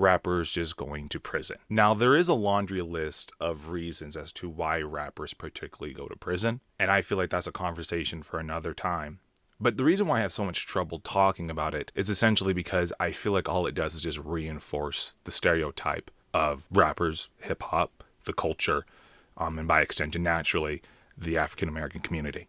rappers just going to prison. Now, there is a laundry list of reasons as to why rappers particularly go to prison, and I feel like that's a conversation for another time. But the reason why I have so much trouble talking about it is essentially because I feel like all it does is just reinforce the stereotype of rappers, hip-hop, the culture, and by extension, naturally, the African-American community.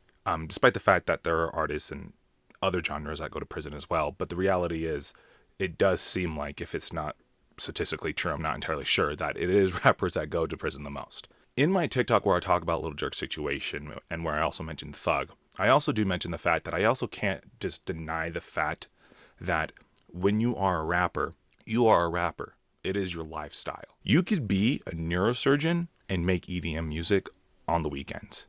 Despite the fact that there are artists and other genres that go to prison as well, but the reality is, it does seem like, if it's not statistically true, I'm not entirely sure, that it is rappers that go to prison the most. In my TikTok where I talk about Lil Durk's situation and where I also mentioned Thug, I also do mention the fact that I also can't just deny the fact that when you are a rapper, you are a rapper. It is your lifestyle. You could be a neurosurgeon and make EDM music on the weekends.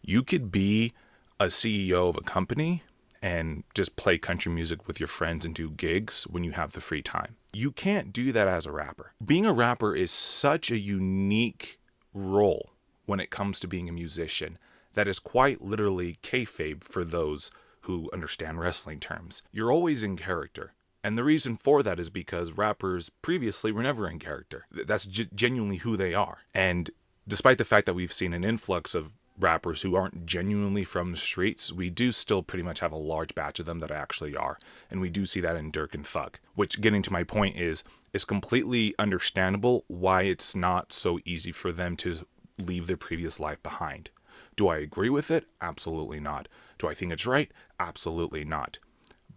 You could be a CEO of a company and just play country music with your friends and do gigs when you have the free time. You can't do that as a rapper. Being a rapper is such a unique role when it comes to being a musician that is quite literally kayfabe for those who understand wrestling terms. You're always in character. And the reason for that is because rappers previously were never in character. That's genuinely who they are. And despite the fact that we've seen an influx of rappers who aren't genuinely from the streets, we do still pretty much have a large batch of them that actually are. And we do see that in Durk and Thug, which, getting to my point, is completely understandable why it's not so easy for them to leave their previous life behind. Do I agree with it? Absolutely not. Do I think it's right? Absolutely not.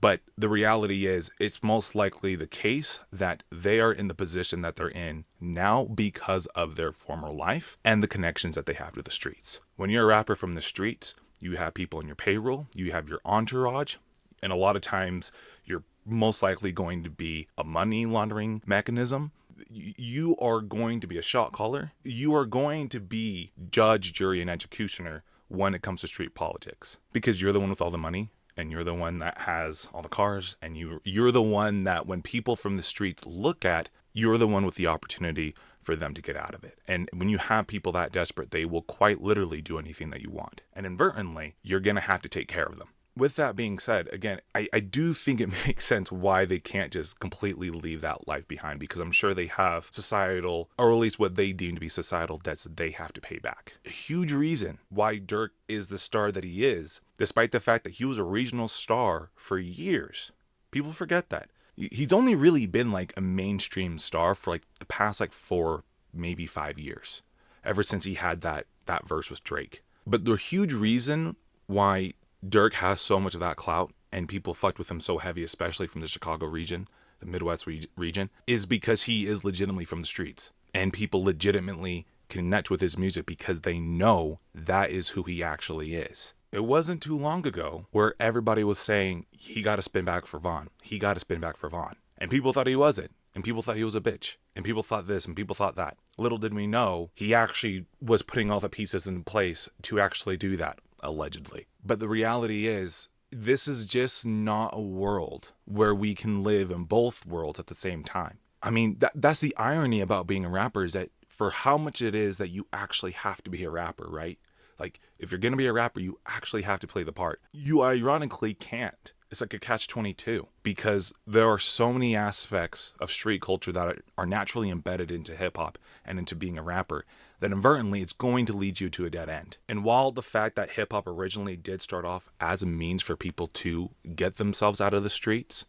But the reality is, it's most likely the case that they are in the position that they're in now because of their former life and the connections that they have to the streets. When you're a rapper from the streets, you have people in your payroll, you have your entourage, and a lot of times you're most likely going to be a money laundering mechanism. You are going to be a shot caller. You are going to be judge, jury, and executioner when it comes to street politics because you're the one with all the money. And you're the one that has all the cars, and you're the one that when people from the streets look at, you're the one with the opportunity for them to get out of it. And when you have people that desperate, they will quite literally do anything that you want. And inadvertently, you're going to have to take care of them. With that being said, again, I do think it makes sense why they can't just completely leave that life behind, because I'm sure they have societal, or at least what they deem to be societal debts that they have to pay back. A huge reason why Durk is the star that he is, despite the fact that he was a regional star for years. People forget that. He's only really been like a mainstream star for like the past like 4, maybe 5 years, ever since he had that verse with Drake. But the huge reason why Durk has so much of that clout and people fucked with him so heavy, especially from the Chicago region, the Midwest region, is because he is legitimately from the streets. And people legitimately connect with his music because they know that is who he actually is. It wasn't too long ago where everybody was saying, he got to spin back for Vaughn. He got to spin back for Vaughn. And people thought he wasn't. And people thought he was a bitch. And people thought this and people thought that. Little did we know, he actually was putting all the pieces in place to actually do that. Allegedly. But the reality is, this is just not a world where we can live in both worlds at the same time. I mean, that's the irony about being a rapper, is that for how much it is that you actually have to be a rapper, right? Like, if you're going to be a rapper, you actually have to play the part. You ironically can't. It's like a catch-22 because there are so many aspects of street culture that are naturally embedded into hip-hop and into being a rapper that inadvertently it's going to lead you to a dead end. And while the fact that hip-hop originally did start off as a means for people to get themselves out of the streets,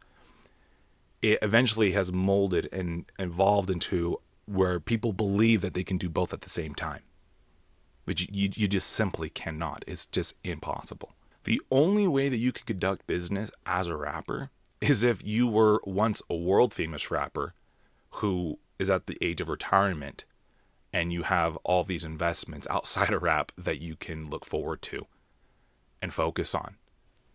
it eventually has molded and evolved into where people believe that they can do both at the same time. But you just simply cannot. It's just impossible. The only way that you could conduct business as a rapper is if you were once a world famous rapper who is at the age of retirement and you have all these investments outside of rap that you can look forward to and focus on,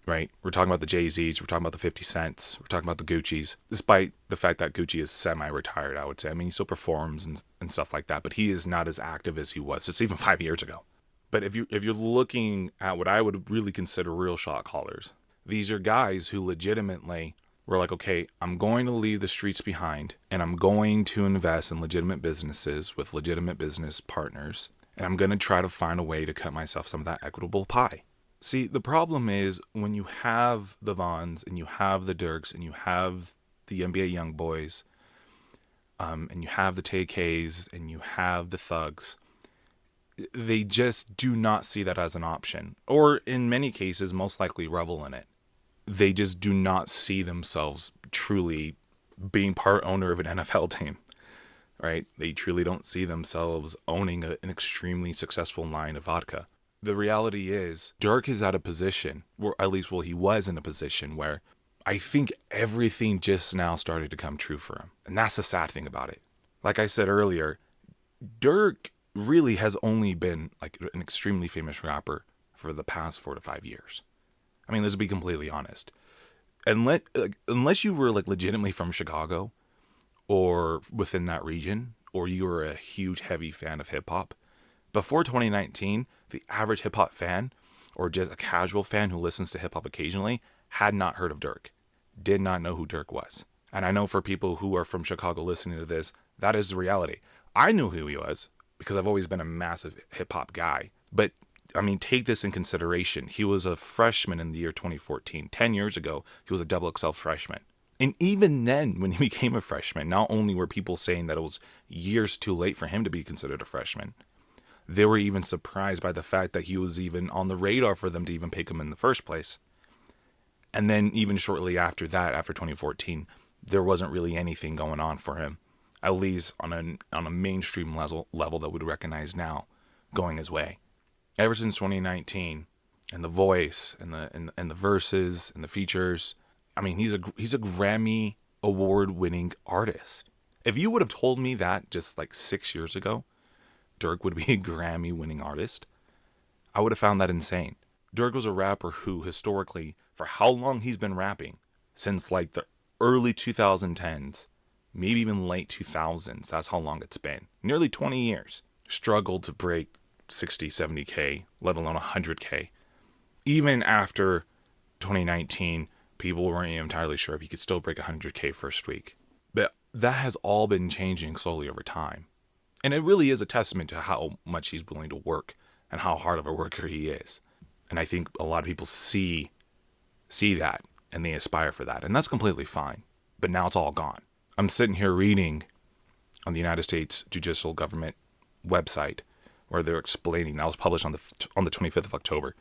right? We're talking about the Jay-Z's, we're talking about the 50 Cents, we're talking about the Gucci's, despite the fact that Gucci is semi-retired, I would say. I mean, he still performs and stuff like that, but he is not as active as he was just even 5 years ago. But if you're looking at what I would really consider real shot callers, these are guys who legitimately were like, okay, I'm going to leave the streets behind and I'm going to invest in legitimate businesses with legitimate business partners. And I'm going to try to find a way to cut myself some of that equitable pie. See, the problem is when you have the Vaughns and you have the Durks and you have the NBA young boys, and you have the TKs and you have the thugs, they just do not see that as an option, or in many cases, most likely revel in it. They just do not see themselves truly being part owner of an NFL team, right? They truly don't see themselves owning an extremely successful line of vodka. The reality is, Durk is at a position, or at least, well, he was in a position where I think everything just now started to come true for him. And that's the sad thing about it. Like I said earlier, Durk really has only been like an extremely famous rapper for the past 4 to 5 years. I mean, let's be completely honest. Unless you were like legitimately from Chicago or within that region, or you were a huge, heavy fan of hip hop, before 2019, the average hip hop fan, or just a casual fan who listens to hip hop occasionally, had not heard of Durk, did not know who Durk was. And I know for people who are from Chicago listening to this, that is the reality. I knew who he was because I've always been a massive hip hop guy. But I mean, take this in consideration. He was a freshman in the year 2014. 10 years ago, he was a double XL freshman. And even then, when he became a freshman, not only were people saying that it was years too late for him to be considered a freshman, they were even surprised by the fact that he was even on the radar for them to even pick him in the first place. And then even shortly after that, after 2014, there wasn't really anything going on for him, at least on a mainstream level that we'd recognize now, going his way. Ever since 2019, and the voice, and the verses, and the features, I mean, he's a Grammy award-winning artist. If you would have told me that just like 6 years ago, Durk would be a Grammy-winning artist, I would have found that insane. Durk was a rapper who, historically, for how long he's been rapping, since like the early 2010s, maybe even late 2000s, that's how long it's been, nearly 20 years, struggled to break 60, 70K, let alone 100K. Even after 2019, people weren't entirely sure if he could still break 100K first week. But that has all been changing slowly over time. And it really is a testament to how much he's willing to work and how hard of a worker he is. And I think a lot of people see that and they aspire for that. And that's completely fine. But now it's all gone. I'm sitting here reading on the United States Judicial Government website where they're explaining, that was published on the 25th of October,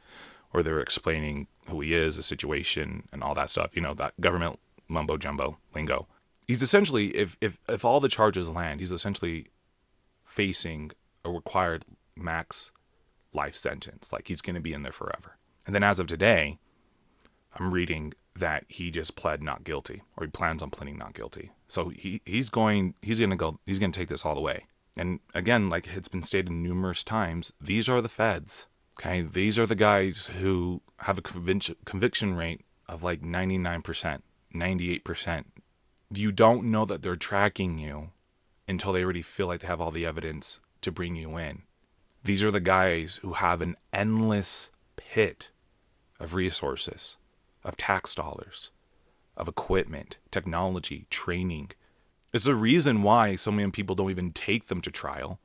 where they're explaining who he is, the situation, and all that stuff. You know, that government mumbo jumbo lingo. He's essentially, if all the charges land, he's essentially facing a required max life sentence. Like, he's going to be in there forever. And then as of today, I'm reading that he just pled not guilty, or he plans on pleading not guilty. So he's going to take this all the way. And again, like it's been stated numerous times, these are the feds. Okay, these are the guys who have a conviction rate of like 99%, 98%. You don't know that they're tracking you until they already feel like they have all the evidence to bring you in. These are the guys who have an endless pit of resources, of tax dollars, of equipment, technology, training. It's the reason why so many people don't even take them to trial.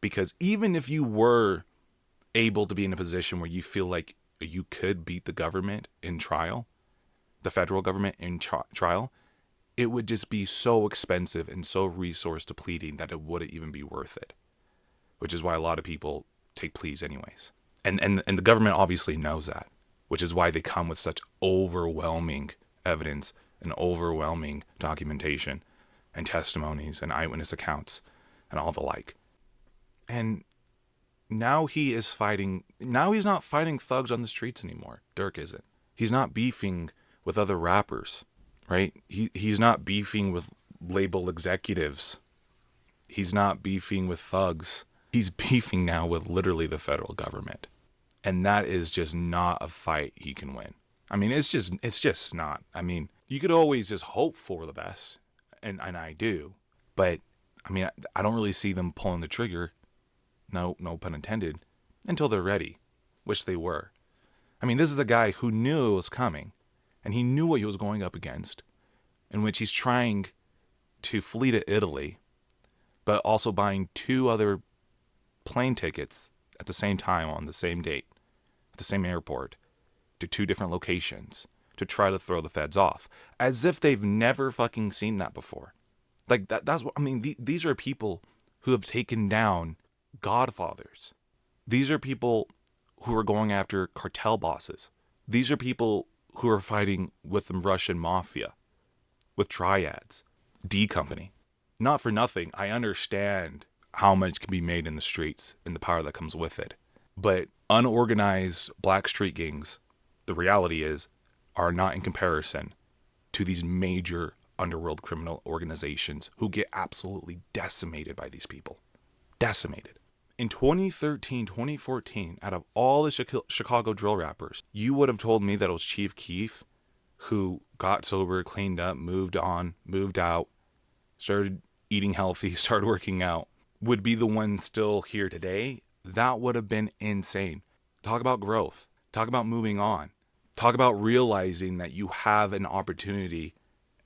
Because even if you were able to be in a position where you feel like you could beat the government in trial, the federal government in trial, it would just be so expensive and so resource depleting that it wouldn't even be worth it. Which is why a lot of people take pleas anyways. And the government obviously knows that, which is why they come with such overwhelming evidence and overwhelming documentation and testimonies and eyewitness accounts and all the like. And now he is fighting, now he's not fighting thugs on the streets anymore. Durk isn't. He's not beefing with other rappers, right? He's not beefing with label executives. He's not beefing with thugs. He's beefing now with literally the federal government. And that is just not a fight he can win. I mean, it's just not. I mean, you could always just hope for the best, and I do. But, I mean, I don't really see them pulling the trigger, no pun intended, until they're ready, which they were. I mean, this is the guy who knew it was coming, and he knew what he was going up against, in which he's trying to flee to Italy, but also buying 2 other plane tickets at the same time on the same date, at the same airport, to 2 different locations to try to throw the feds off, as if they've never fucking seen that before. Like that's what I mean. These are people who have taken down godfathers. These are people who are going after cartel bosses. These are people who are fighting with the Russian mafia, with triads, D Company. Not for nothing, I understand how much can be made in the streets and the power that comes with it. But unorganized black street gangs, the reality is, are not in comparison to these major underworld criminal organizations who get absolutely decimated by these people. Decimated. In 2013, 2014, out of all the Chicago drill rappers, you would have told me that it was Chief Keef who got sober, cleaned up, moved on, moved out, started eating healthy, started working out, would be the one still here today. That would have been insane. Talk about growth. Talk about moving on. Talk about realizing that you have an opportunity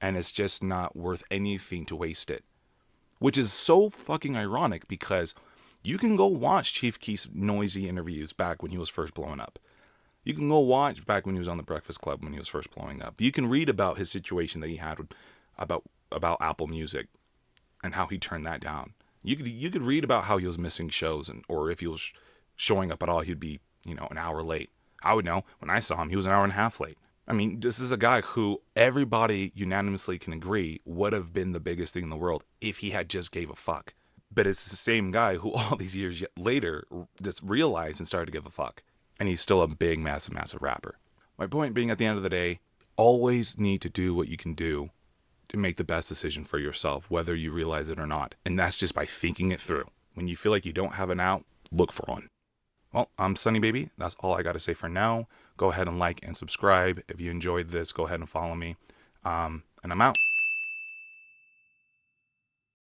and it's just not worth anything to waste it. Which is so fucking ironic because you can go watch Chief Keef's noisy interviews back when he was first blowing up. You can go watch back when he was on the Breakfast Club when he was first blowing up. You can read about his situation that he had about Apple Music and how he turned that down. You could read about how he was missing shows or if he was showing up at all, he'd be, an hour late. I would know. When I saw him, he was an hour and a half late. I mean, this is a guy who everybody unanimously can agree would have been the biggest thing in the world if he had just gave a fuck. But it's the same guy who all these years later just realized and started to give a fuck. And he's still a big, massive, massive rapper. My point being, at the end of the day, always need to do what you can do to make the best decision for yourself, whether you realize it or not. And that's just by thinking it through. When you feel like you don't have an out, look for one. Well, I'm Sunny Baby. That's all I got to say for now. Go ahead and like and subscribe. If you enjoyed this, go ahead and follow me. And I'm out.